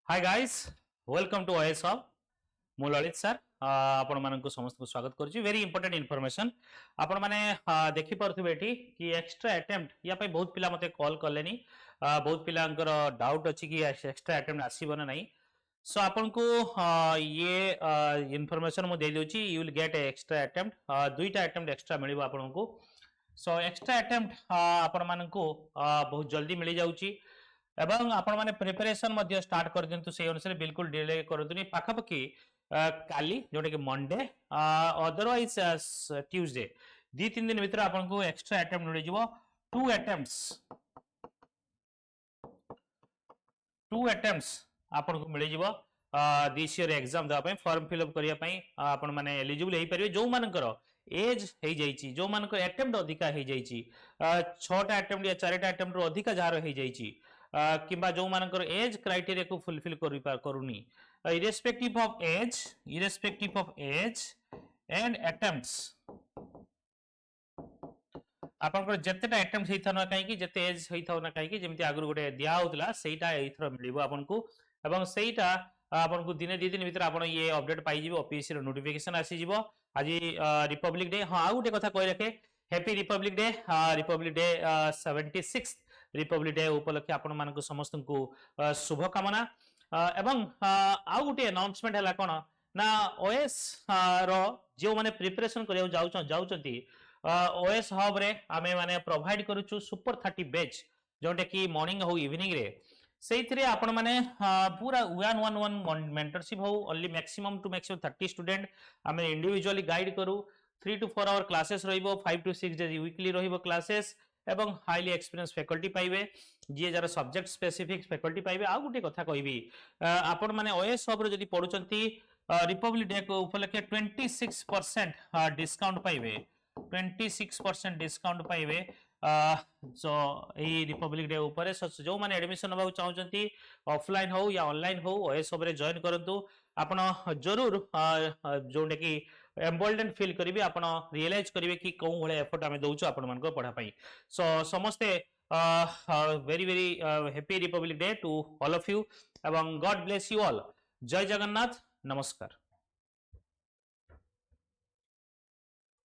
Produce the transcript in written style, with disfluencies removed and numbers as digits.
Hi guys, welcome to OS Hub. मु Lalit sir आपण मानक समस्त को स्वागत करूची। वेरी इंपोर्टेंट इन्फॉर्मेशन आपण माने देखि परथुबे एठी कि एक्स्ट्रा अटेम्प्ट या पे बहुत पिला मते कॉल करलेनी। बहुत पिलांकर डाउट अछि कि एक्स्ट्रा अटेम्प्ट आसीबो ना नहीं। सो आपन को ये इन्फॉर्मेशन मु दे दोची। You will get extra attempt, दुईटा अटेम्प्ट एक्स्ट्रा मिलिबो आपन को। सो एक्स्ट्रा अटेम्प्ट आपण मानक बहुत जल्दी मिल जाउची एवं आपण माने प्रिपरेशन मध्य स्टार्ट कर दिंतु। से अनुसार बिल्कुल डिले करंतुनी। पाखापाखि काली जोटे कि मंडे अदरवाइज ट्यूसडे दी तीन दिन भीतर आपन को एक्स्ट्रा अटेम्प्ट मिल जिवो। टू अटेम्प्ट्स आपन को मिल जिवो दिस ईयर एग्जाम देबा पई, फॉर्म फिल अप करिया पई आपन माने एलिजिबल हेई परिबे। जो मानकर एज हेई जाईची, जो मानकर अटेम्प्ट अधिका हेई जाईची, 6टा अटेम्प्ट या 4टा अटेम्प्ट रो अधिका जार हेई जाईची, किंबा जो मानकर एज क्राइटेरिया को फुलफिल करूनी, irrespective of age and attempts आपनकर जतेटा अटेम्प्ट हेई थाना काई कि जते एज हेई थाना काई कि जेमति आगु गोटे दिया होतला सेटा एथरो मिलिबो आपनको। एवं सेटा आपनको दिने दी दिन भीतर आपन ये अपडेट पाई जिवो। ओपीएससी रो नोटिफिकेशन आसी जिवो। आज रिपब्लिक डे, हां आ गोटे कथा कहि रखे, happy Republic Day. Republic Day 76 Republic Day उपलक्षे आपण मानक समस्त को शुभकामना। एवं आ गोटे अनाउंसमेंट हला कोन ना, ओएस रो जो माने प्रिपरेशन करिया जाउचंती ओएस हब रे आमे माने प्रोवाइड करूछु सुपर 30 बैच, जोटे कि मॉर्निंग हो इवनिंग रे। सेइथरे आपण माने पूरा 1-on-1 मेंटरशिप हो। Only maximum two maximum 30 student आमे इंडिविजुअली गाइड करू। 3 to 4 आवर क्लासेस रहिबो, 5 to 6 डेज वीकली रहिबो क्लासेस एवं हाईली एक्सपीरियंस फैकल्टी पाइबे, जे जार सब्जेक्ट स्पेसिफिक फैकल्टी पाइबे। आ गुटे कथा कहबी, आपण माने ओएस हब रे जदी पढुचंती रिपब्लिक डे को उपलक्षे 26% डिस्काउंट पाइबे। 26% डिस्काउंट पाइबे सो ए रिपब्लिक डे ऊपर। जो माने एडमिशन नबा चाहउचंती ऑफलाइन हो या ऑनलाइन हो, ओएस हब रे जॉइन करंतु। आपण जरूर जोटे कि एम्बोल्डेंट फील करिवे, आपण रियलाइज करिवे कि कों भले एफर्ट आमे दउछु आपण मानको पढा पई। सो समस्ते very very happy Republic Day to all of you एवं गॉड ब्लेस यू ऑल। जय जगन्नाथ, नमस्कार।